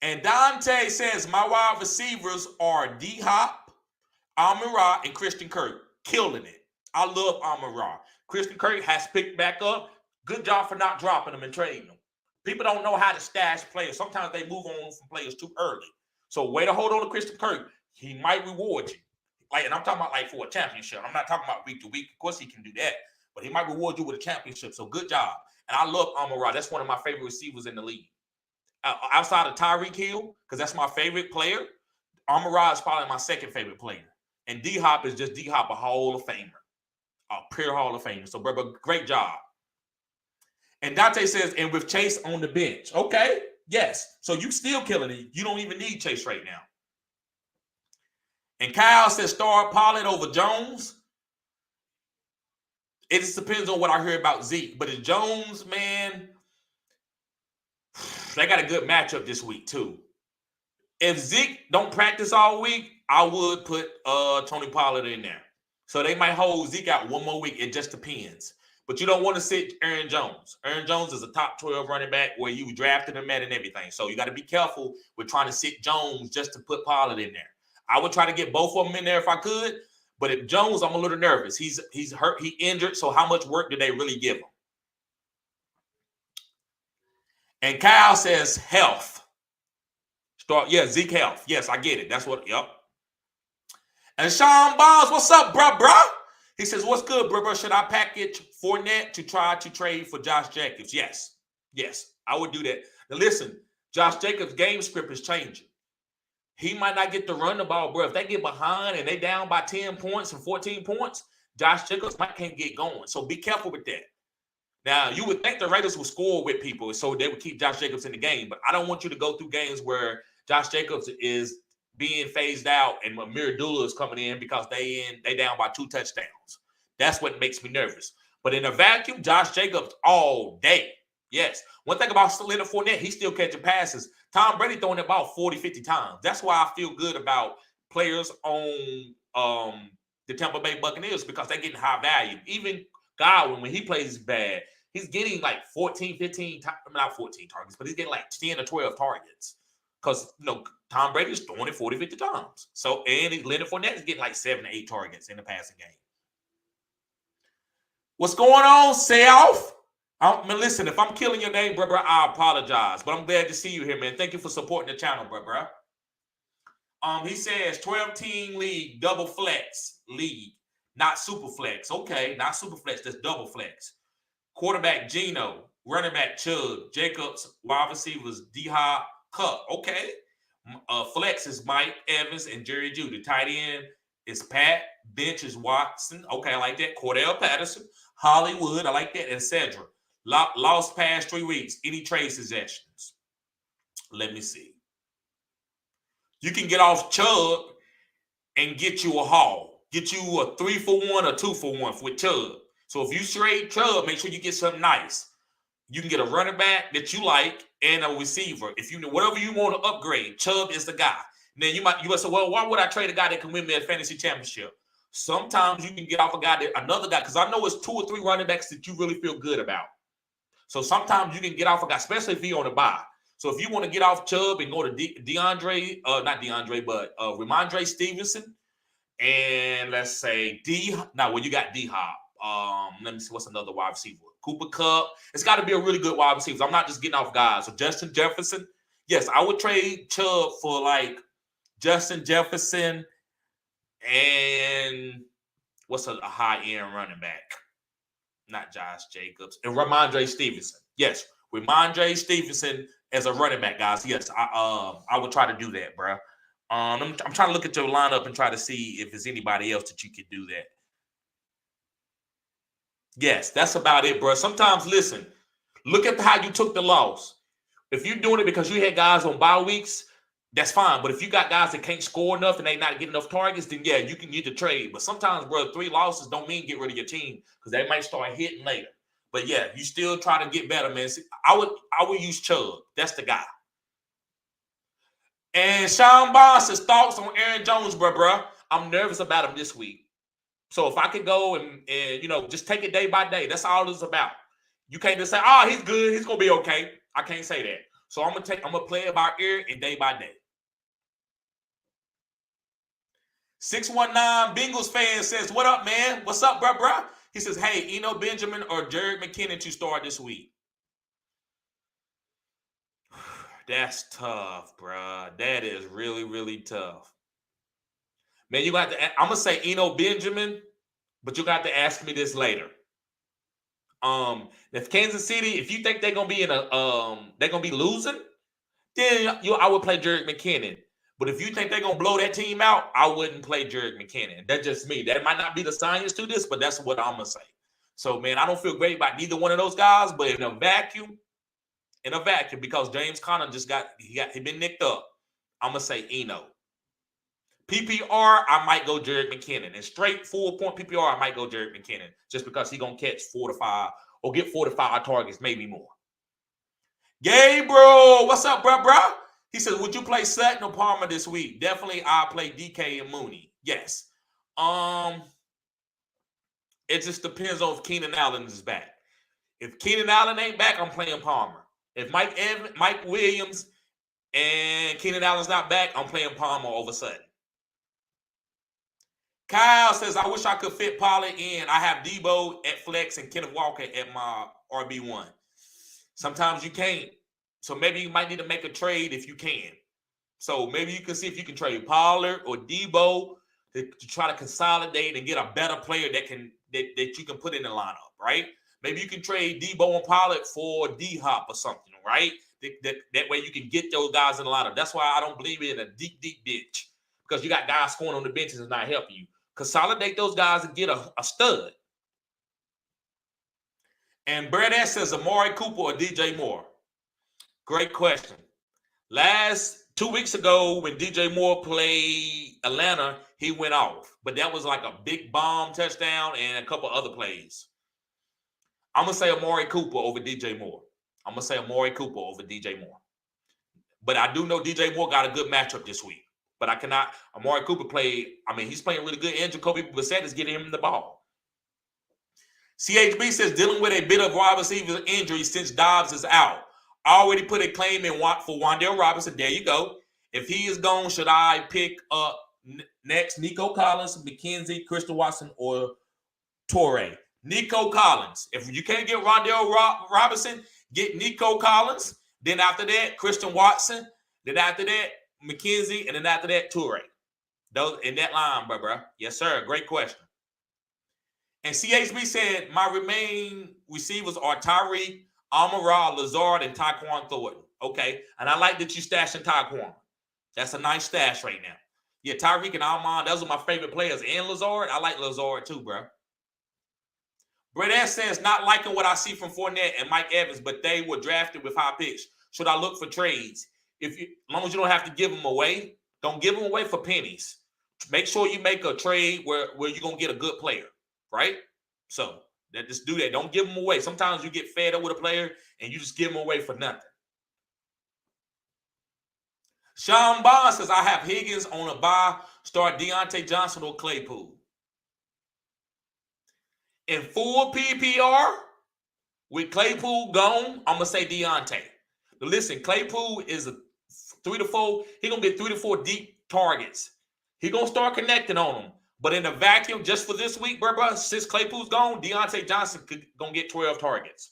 And Dante says, my wide receivers are D-Hop, Amon-Ra, and Christian Kirk. Killing it. I love Amon-Ra. Christian Kirk has picked back up. Good job for not dropping them and trading them. People don't know how to stash players. Sometimes they move on from players too early. So way to hold on to Christian Kirk. He might reward you. And I'm talking about like for a championship. I'm not talking about week to week. Of course he can do that. But he might reward you with a championship. So good job. And I love Amon-Ra. That's one of my favorite receivers in the league. Outside of Tyreek Hill, because that's my favorite player, Amon-Ra is probably my second favorite player. And D-Hop is just D-Hop, a Hall of Famer. A pure Hall of Famer. So, brother, great job. And Dante says, and with Chase on the bench. Okay, yes. So you still killing it. You don't even need Chase right now. And Kyle says, start Pollard over Jones. It just depends on what I hear about Zeke. But if Jones, man, they got a good matchup this week, too. If Zeke don't practice all week, I would put Tony Pollard in there. So they might hold Zeke out one more week. It just depends. But you don't want to sit Aaron Jones. Aaron Jones is a top 12 running back where you drafted him at and everything. So you got to be careful with trying to sit Jones just to put Pollard in there. I would try to get both of them in there if I could. But if Jones, I'm a little nervous. He's hurt. He injured. So how much work did they really give him? And Kyle says health. Zeke health. Yes, I get it. That's what, yep. And Sean Bonds, what's up, bro? He says, what's good, bro? Should I package Fournette to try to trade for Josh Jacobs? Yes, I would do that. Now, listen, Josh Jacobs' game script is changing. He might not get to run the ball, bro. If they get behind and they down by 10 points and 14 points, Josh Jacobs can't get going. So be careful with that. Now, you would think the Raiders will score with people so they would keep Josh Jacobs in the game, but I don't want you to go through games where Josh Jacobs is being phased out and Amir Abdullah is coming in because they down by 2 touchdowns. That's what makes me nervous. But in a vacuum, Josh Jacobs all day. Yes. One thing about Leonard Fournette, he's still catching passes. Tom Brady throwing the ball 40, 50 times. That's why I feel good about players on the Tampa Bay Buccaneers because they're getting high value. Even Godwin, when he plays bad, he's getting like 14, 15, not 14 targets, but he's getting like 10 or 12 targets. Because, Tom Brady's throwing it 40, 50 times. So, and Leonard Fournette is getting like 7 to 8 targets in the passing game. What's going on, Self? Listen, if I'm killing your name, bro, I apologize. But I'm glad to see you here, man. Thank you for supporting the channel, bro. He says 12-team league, double flex league, not super flex. Okay, not super flex, that's double flex. Quarterback Geno, running back Chubb, Jacobs, wide receivers D-Hop, Cup. Okay. Flex is Mike Evans and Jerry Jeudy. Tight end is Pat. Bench is Watson. Okay, I like that. Cordell Patterson. Hollywood. I like that. And Cedra. Lost past 3 weeks. Any trade suggestions? Let me see. You can get off Chubb and get you a haul. Get you a 3-for-1 or 2-for-1 with Chubb. So if you trade Chubb, make sure you get something nice. You can get a running back that you like and a receiver. If you know whatever you want to upgrade, Chubb is the guy. Then you might say, well, why would I trade a guy that can win me a fantasy championship? Sometimes you can get off another guy, because I know it's 2 or 3 running backs that you really feel good about. So sometimes you can get off a guy, especially if you're on a bye. So if you want to get off Chubb and go to Ramondre Stevenson, and let's say you got D Hop. Let me see what's another wide receiver. Cooper Kupp. It's got to be a really good wide receiver. I'm not just getting off guys. So Justin Jefferson. Yes, I would trade Chubb for like Justin Jefferson and what's a high-end running back? Not Josh Jacobs. And Ramondre Stevenson. Yes, Ramondre Stevenson as a running back, guys. Yes, I would try to do that, bro. I'm trying to look at your lineup and try to see if there's anybody else that you could do that. Yes, that's about it, bro. Sometimes, listen, look at how you took the loss. If you're doing it because you had guys on bye weeks, that's fine. But if you got guys that can't score enough and they not getting enough targets, then yeah, you can need to trade. But sometimes, bro, 3 losses don't mean get rid of your team because they might start hitting later. But yeah, you still try to get better, man. See, I would use Chubb. That's the guy. And Sean Bond says thoughts on Aaron Jones, bro. I'm nervous about him this week. So if I could go and just take it day by day, that's all it's about. You can't just say, oh, he's good, he's gonna be okay. I can't say that. So I'm gonna play it by ear and day by day. 619 Bengals fan says, what up, man? What's up, bro? He says, hey, Eno Benjamin or Jerick McKinnon to start this week. That's tough, bro. That is really, really tough. Man, you got to. I'm gonna say Eno Benjamin, but you got to ask me this later. If Kansas City, if you think they're gonna be they're gonna be losing, then I would play Jerick McKinnon. But if you think they're gonna blow that team out, I wouldn't play Jerick McKinnon. That's just me. That might not be the science to this, but that's what I'm gonna say. So, man, I don't feel great about neither one of those guys, but in a vacuum, because James Conner he been nicked up, I'm gonna say Eno. PPR, I might go Jerick McKinnon. And straight full-point PPR, I might go Jerick McKinnon just because he's going to catch 4 to 5 or get 4 to 5 targets, maybe more. Gabriel, what's up, bro? He says, would you play Sutton or Palmer this week? Definitely, I'll play DK and Mooney. Yes. It just depends on if Keenan Allen is back. If Keenan Allen ain't back, I'm playing Palmer. If Mike Williams and Keenan Allen's not back, I'm playing Palmer over Sutton. Kyle says, I wish I could fit Pollard in. I have Debo at flex and Kenneth Walker at my RB1. Sometimes you can't. So maybe you might need to make a trade if you can. So maybe you can see if you can trade Pollard or Debo to try to consolidate and get a better player that you can put in the lineup, right? Maybe you can trade Debo and Pollard for D-Hop or something, right? That way you can get those guys in the lineup. That's why I don't believe in a deep bench because you got guys scoring on the benches and not helping you. Consolidate those guys and get a stud. And Brad S says Amari Cooper or DJ Moore. Great question. 2 weeks ago when DJ Moore played Atlanta, he went off. But that was like a big bomb touchdown and a couple other plays. I'm going to say Amari Cooper over DJ Moore. But I do know DJ Moore got a good matchup this week. But I cannot. Amari Cooper he's playing really good, and Jacoby Brissett is getting him the ball. CHB says, dealing with a bit of wide receiver injury since Dobbs is out. I already put a claim in for Wan'Dale Robinson. There you go. If he is gone, should I pick up next Nico Collins, McKenzie, Christian Watson, or Torrey? Nico Collins. If you can't get Wan'Dale Robinson, get Nico Collins. Then after that, Christian Watson. Then after that, McKenzie, and then after that, Toure. Those in that line, bro. Yes, sir. Great question. And CHB said, my remaining receivers are Tyreek, Amon-Ra, Lazard, and Tyquan Thornton. Okay. And I like that you stashing Tyquan. That's a nice stash right now. Yeah, Tyreek and Amon, those are my favorite players. And Lazard, I like Lazard too, bro. Brett S says, not liking what I see from Fournette and Mike Evans, but they were drafted with high picks. Should I look for trades? As long as you don't have to give them away, don't give them away for pennies. Make sure you make a trade where you're going to get a good player, right? So just do that. Don't give them away. Sometimes you get fed up with a player and you just give them away for nothing. Sean Bond says, I have Higgins on a bye. Start Deontay Johnson or Claypool. In full PPR, with Claypool gone, I'm going to say Deontay. Listen, Claypool is a 3 to 4. He gonna get 3 to 4 deep targets. He gonna start connecting on them. But in the vacuum, just for this week, bro, since Claypool's gone, Deontay Johnson gonna get 12 targets,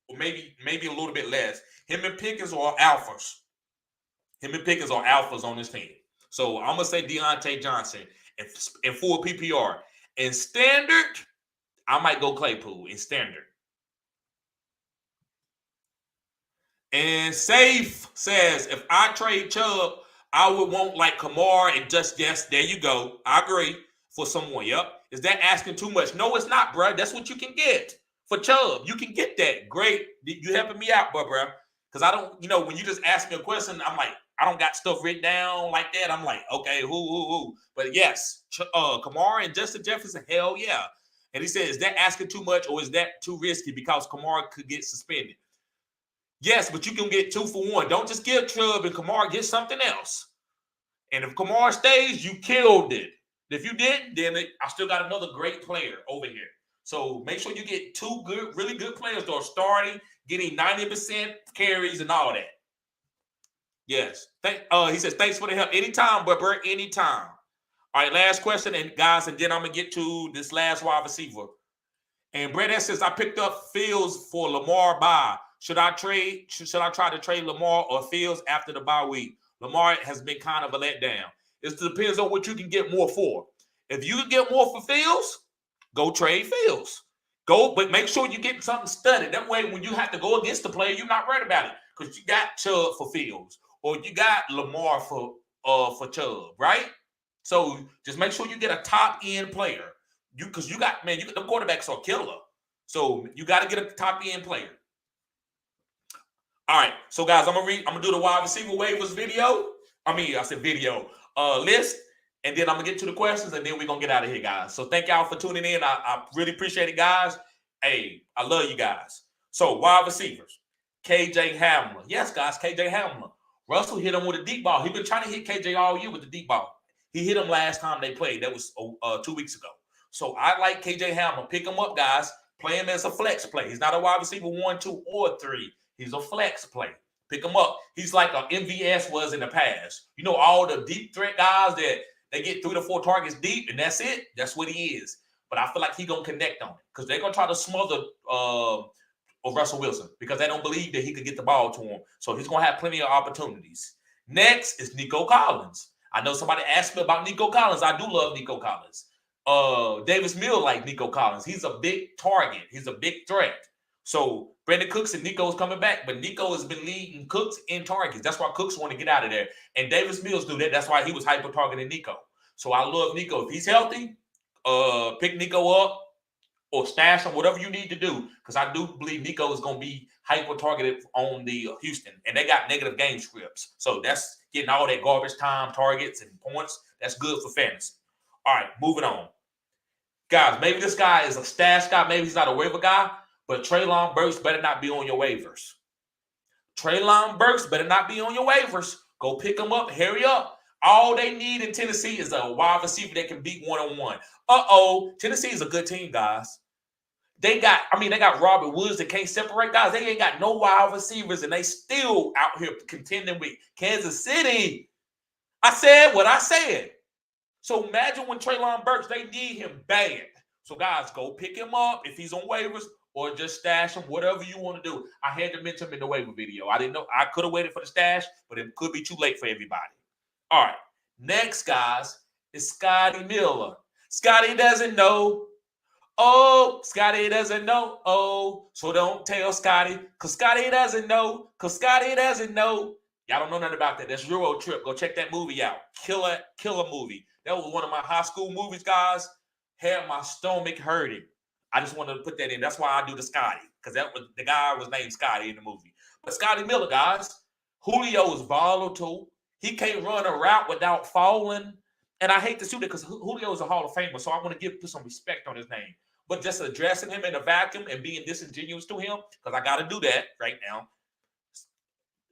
or maybe a little bit less. Him and Pickens are alphas. On this team. So I'm gonna say Deontay Johnson in full PPR. In standard, I might go Claypool in standard. And Safe says, if I trade Chubb, I would want like Kamar and just, yes, there you go. I agree for someone. Yep. Is that asking too much? No, it's not, bro. That's what you can get for Chubb. You can get that. Great. You helping me out, bro. Because I don't, when you just ask me a question, I'm like, I don't got stuff written down like that. I'm like, okay, who? But yes, Kamar and Justin Jefferson, hell yeah. And he said, is that asking too much or is that too risky because Kamar could get suspended? Yes, but you can get 2 for 1. Don't just give Chubb and Kamar, get something else. And if Kamar stays, you killed it. If you didn't, then I still got another great player over here. So make sure you get 2 good, really good players that are starting, getting 90% carries and all that. Yes. He says, thanks for the help. Anytime, bro, anytime. All right, last question, and guys, and then I'm going to get to this last wide receiver. And Brett says, I picked up Fields for Lamar bye. Should I try to trade Lamar or Fields after the bye week? Lamar has been kind of a letdown. It depends on what you can get more for. If you can get more for Fields, go trade Fields. But make sure you get something studied. That way, when you have to go against the player, you're not worried about it because you got Chubb for Fields or you got Lamar for Chubb, right? So just make sure you get a top end player. Because you got the quarterbacks are killer. So you got to get a top end player. All right. So guys, I'm gonna do the wide receiver waivers video. I said video list, and then I'm gonna get to the questions, and then we're gonna get out of here, guys. So thank y'all for tuning in. I really appreciate it, guys. Hey, I love you guys. So wide receivers, KJ Hamler. Yes, guys, KJ Hamler. Russell hit him with a deep ball. He's been trying to hit KJ all year with the deep ball. He hit him last time they played. That was 2 weeks ago. So I like KJ Hamler. Pick him up, guys. Play him as a flex play. He's not a wide receiver 1, 2, or 3. He's a flex play. Pick him up. He's like a MVS was in the past. All the deep threat guys that they get 3 to 4 targets deep, and that's it. That's what he is. But I feel like he's going to connect on it because they're going to try to smother Russell Wilson because they don't believe that he could get the ball to him. So he's going to have plenty of opportunities. Next is Nico Collins. I know somebody asked me about Nico Collins. I do love Nico Collins. Davis Mills like Nico Collins. He's a big target. He's a big threat. So Brandon Cooks and Nico's coming back, but Nico has been leading Cooks in targets. That's why Cooks want to get out of there. And Davis Mills do that. That's why he was hyper targeting Nico. So I love Nico. If he's healthy, pick Nico up or stash him, whatever you need to do. Because I do believe Nico is going to be hyper targeted on the Houston. And they got negative game scripts. So that's getting all that garbage time, targets, and points. That's good for fantasy. All right, moving on. Guys, maybe this guy is a stash guy. Maybe he's not a waiver guy. But Treylon Burks better not be on your waivers. Treylon Burks better not be on your waivers. Go pick him up. Hurry up. All they need in Tennessee is a wide receiver that can beat one-on-one. Tennessee is a good team, guys. They got Robert Woods that can't separate guys. They ain't got no wide receivers, and they still out here contending with Kansas City. I said what I said. So imagine when Treylon Burks, they need him bad. So guys, go pick him up if he's on waivers or just stash him, whatever you want to do. I had to mention him in the waiver video. I didn't know. I could have waited for the stash, but it could be too late for everybody. All right. Next, guys, is Scotty Miller. Scotty doesn't know. Oh, Scotty doesn't know. Oh, so don't tell Scotty, because Scotty doesn't know. Because Scotty doesn't know. Y'all don't know nothing about that. That's Euro Trip. Go check that movie out. Killer movie. That was one of my high school movies, guys. Had my stomach hurting. I just wanted to put that in. That's why I do the Scotty, because the guy was named Scotty in the movie. But Scotty Miller, guys, Julio is volatile. He can't run a route without falling. And I hate to do that because Julio is a Hall of Famer, so I want to put some respect on his name. But just addressing him in a vacuum and being disingenuous to him, because I got to do that right now.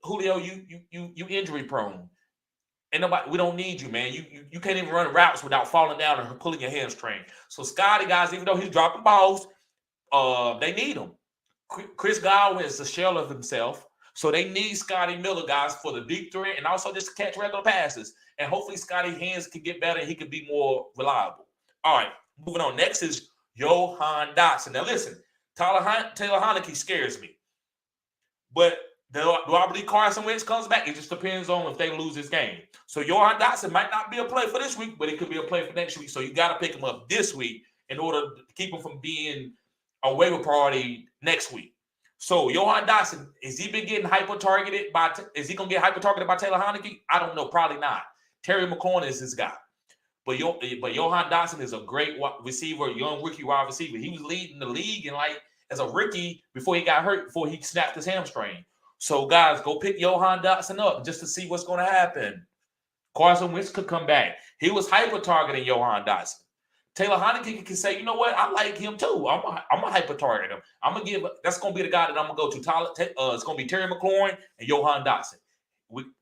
Julio, you injury prone. And we don't need you, man. You can't even run routes without falling down and pulling your hamstring. So Scotty, guys, even though he's dropping balls, they need him. Chris Godwin is a shell of himself. So they need Scotty Miller, guys, for the deep threat and also just to catch regular passes. And hopefully Scotty's hands can get better and he can be more reliable. All right, moving on. Next is Johan Dotson. Now listen, Taylor Heinicke scares me. But do I believe Carson Wentz comes back? It just depends on if they lose this game. So Johan Dotson might not be a play for this week, but it could be a play for next week. So you got to pick him up this week in order to keep him from being a waiver priority next week. So Johan Dotson, is he been getting hyper-targeted by – is he going to get hyper-targeted by Taylor Heinicke? I don't know. Probably not. Terry McLaurin is his guy. But Johan Dotson is a great receiver, young rookie wide receiver. He was leading the league as a rookie before he got hurt, before he snapped his hamstring. So, guys, go pick Johan Dotson up just to see what's going to happen. Carson Wentz could come back. He was hyper-targeting Johan Dotson. Taylor Heinicke can say, you know what? I like him too. I'm going to hyper-target him. That's going to be the guy that I'm going to go to. It's going to be Terry McLaurin and Johan Dotson.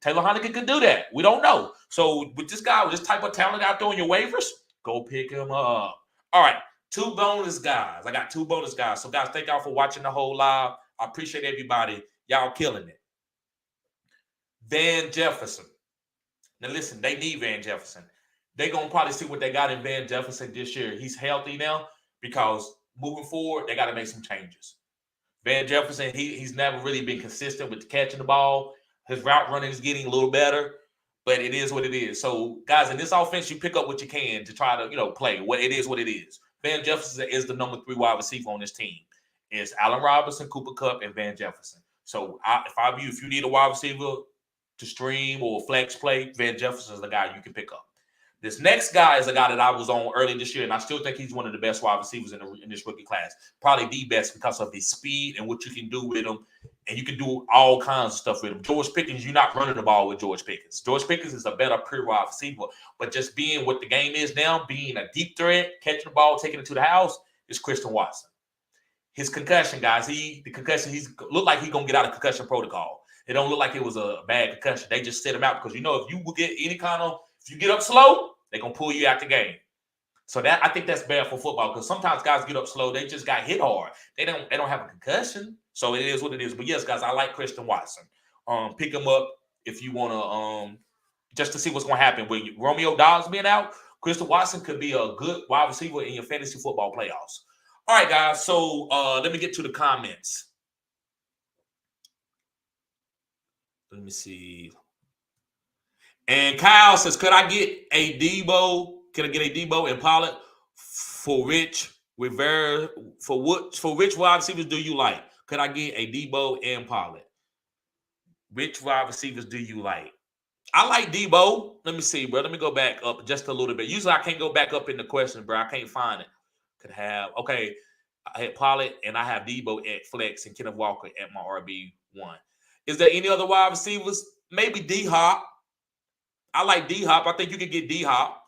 Taylor Heinicke could do that. We don't know. So, with this guy, with this type of talent out there on your waivers, go pick him up. All right. 2 bonus guys. I got 2 bonus guys. So, guys, thank y'all for watching the whole live. I appreciate everybody. Y'all killing it. Van Jefferson. Now, listen, they need Van Jefferson. They're going to probably see what they got in Van Jefferson this year. He's healthy now because moving forward, they got to make some changes. Van Jefferson, he's never really been consistent with catching the ball. His route running is getting a little better, but it is what it is. So, guys, in this offense, you pick up what you can to try to, play. What it is. Van Jefferson is the number 3 wide receiver on this team. It's Allen Robinson, Cooper Kupp, and Van Jefferson. So, if you need a wide receiver to stream or flex play, Van Jefferson is the guy you can pick up. This next guy is a guy that I was on early this year, and I still think he's one of the best wide receivers in this rookie class. Probably the best because of his speed and what you can do with him, and you can do all kinds of stuff with him. George Pickens, you're not running the ball with George Pickens. George Pickens is a better pure wide receiver, but just being what the game is now, being a deep threat, catching the ball, taking it to the house, is Christian Watson. His concussion, guys, he's looked like he's going to get out of concussion protocol. It don't look like it was a bad concussion. They just set him out because, if you will get if you get up slow, they're going to pull you out the game. So I think that's bad for football because sometimes guys get up slow. They just got hit hard. They don't have a concussion. So it is what it is. But yes, guys, I like Christian Watson. Pick him up if you want to just to see what's going to happen. With Romeo Dobbs being out, Christian Watson could be a good wide receiver in your fantasy football playoffs. All right, guys. So let me get to the comments. Let me see. And Kyle says, could I get a Debo? Can I get a Debo and Pollard for which wide receivers do you like? Could I get a Debo and Pollard? Which wide receivers do you like? I like Debo. Let me see, bro. Let me go back up just a little bit. Usually I can't go back up in the question, bro. I can't find it. Okay. I had Pollard and I have Debo at flex and Kenneth Walker at my RB1. Is there any other wide receivers? Maybe D-Hop. I like D-Hop. I think you can get D-Hop.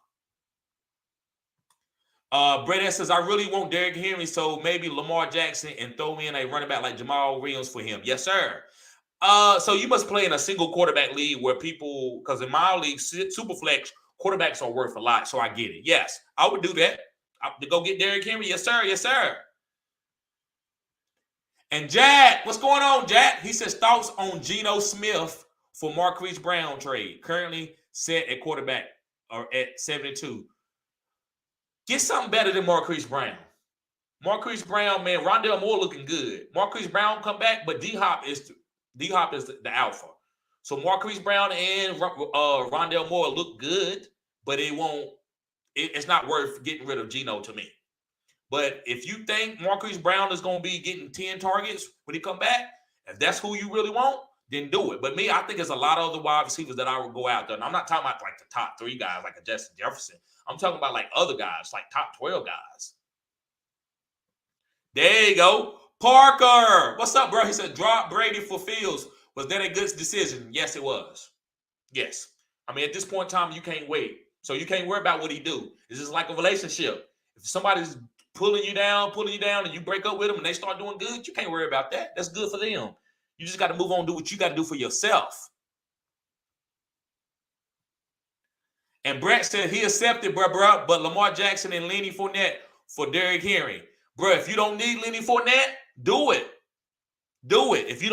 Brett says, I really want Derrick Henry, so maybe Lamar Jackson and throw in a running back like Jamal Williams for him. Yes, sir. So you must play in a single quarterback league where people, because in my league, Superflex, quarterbacks are worth a lot, so I get it. Yes, I would do that. To go get Derrick Henry. Yes, sir. Yes, sir. And Jack, what's going on, Jack? He says, thoughts on Geno Smith for Marquise Brown trade. Currently set at quarterback or at 72. Get something better than Marquise Brown. Marquise Brown, man, Rondale Moore looking good. Marquise Brown come back, but D-Hop is the alpha. So Marquise Brown and Rondale Moore look good, but it's not worth getting rid of Geno to me. But if you think Marquise Brown is going to be getting 10 targets when he come back, if that's who you really want, then do it. But me, I think there's a lot of other wide receivers that I would go out there. And I'm not talking about like the top 3 guys like a Justin Jefferson. I'm talking about like other guys, like top 12 guys. There you go. Parker, what's up, bro? He said, drop Brady for Fields. Was that a good decision? Yes, it was. Yes. I mean, at this point in time, you can't wait. So you can't worry about what he do. It's just like a relationship. If somebody's pulling you down, and you break up with them and they start doing good, you can't worry about that. That's good for them. You just got to move on and do what you got to do for yourself. And Brett said he accepted, bro, but Lamar Jackson and Lenny Fournette for Derrick Henry. Bro, if you don't need Lenny Fournette, do it. Do it. If you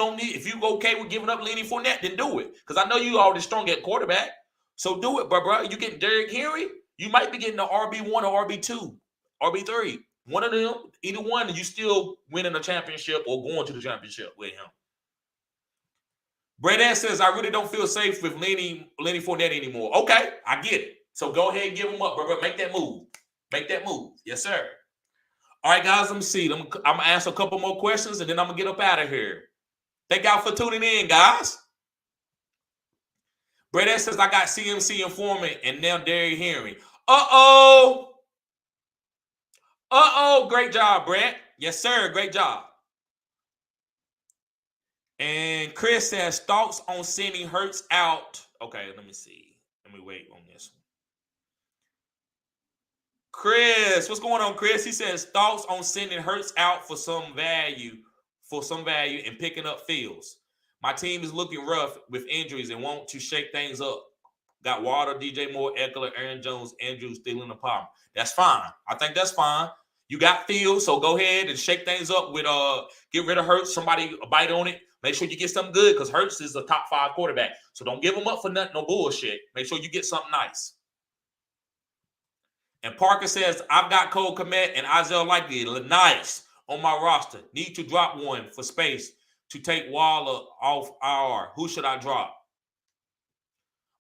okay with giving up Lenny Fournette, then do it. Because I know you already strong at quarterback. So do it, bro. You getting Derrick Henry, you might be getting the RB1 or RB2, RB3. One of them, either one, and you still winning a championship or going to the championship with him. Brad says, I really don't feel safe with Lenny Fournette anymore. Okay, I get it. So go ahead and give him up, bro. Make that move. Make that move. Yes, sir. All right, guys, let me see. I'm going to answer a couple more questions, and then I'm going to get up out of here. Thank y'all for tuning in, guys. Brad says, I got CMC informant and now Derrick Henry. Uh-oh. Great job, Brett. Yes, sir. Great job. And Chris says, thoughts on sending Hurts out. Okay, let me see. Let me wait on this one. Chris, what's going on, Chris? He says, thoughts on sending Hurts out for some value and picking up Fields. My team is looking rough with injuries and want to shake things up. Got Water, DJ Moore, Eckler, Aaron Jones, Andrews, Thielen, and Palmer. That's fine. I think that's fine. You got Fields, so go ahead and shake things up with get rid of Hurts. Somebody bite on it. Make sure you get something good because Hurts is a top 5 quarterback. So don't give him up for nothing, no bullshit. Make sure you get something nice. And Parker says, I've got Cole Kmet and Isaiah Likely nice on my roster. Need to drop one for space to take Waller off IR. Who should I drop?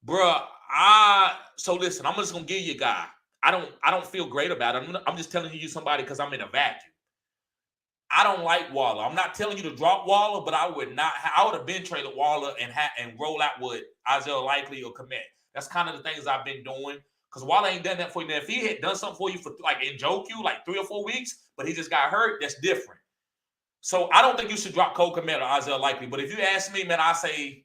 Bruh, so listen, I'm just gonna give you a guy. I don't feel great about it. I'm just telling you somebody because I'm in a vacuum. I don't like Waller. I'm not telling you to drop Waller, but I would have been traded Waller and roll out with Isaiah Likely or Kmet. That's kind of the things I've been doing. Because Waller ain't done that for you. Now, if he had done something for you for like in Njoku, like 3 or 4 weeks, but he just got hurt, that's different. So I don't think you should drop Cole Kmet or Isaiah Likely. But if you ask me, man, I say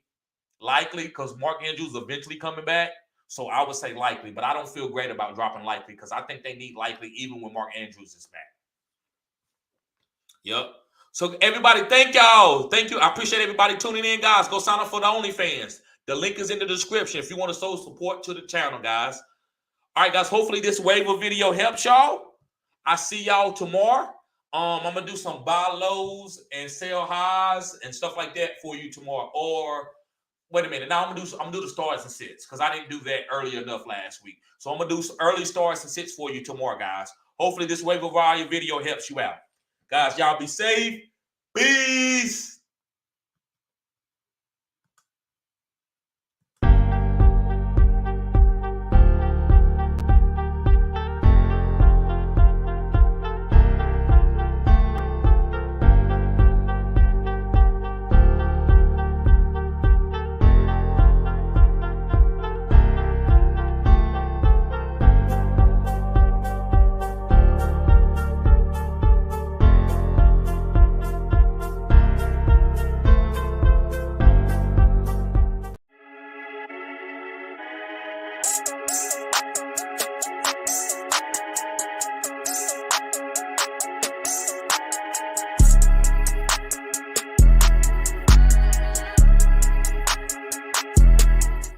Likely because Mark Andrews is eventually coming back. So I would say Likely, but I don't feel great about dropping Likely because I think they need Likely even when Mark Andrews is back. Yep. So everybody, thank y'all. Thank you. I appreciate everybody tuning in, guys. Go sign up for the OnlyFans. The link is in the description if you want to show support to the channel, guys. All right, guys. Hopefully this waiver video helps y'all. I see y'all tomorrow. I'm gonna do some buy lows and sell highs and stuff like that for you tomorrow. Or wait a minute. Now I'm gonna do the starts and sits because I didn't do that early enough last week. So I'm gonna do some early starts and sits for you tomorrow, guys. Hopefully this waiver wire video helps you out. Guys, y'all be safe. Peace.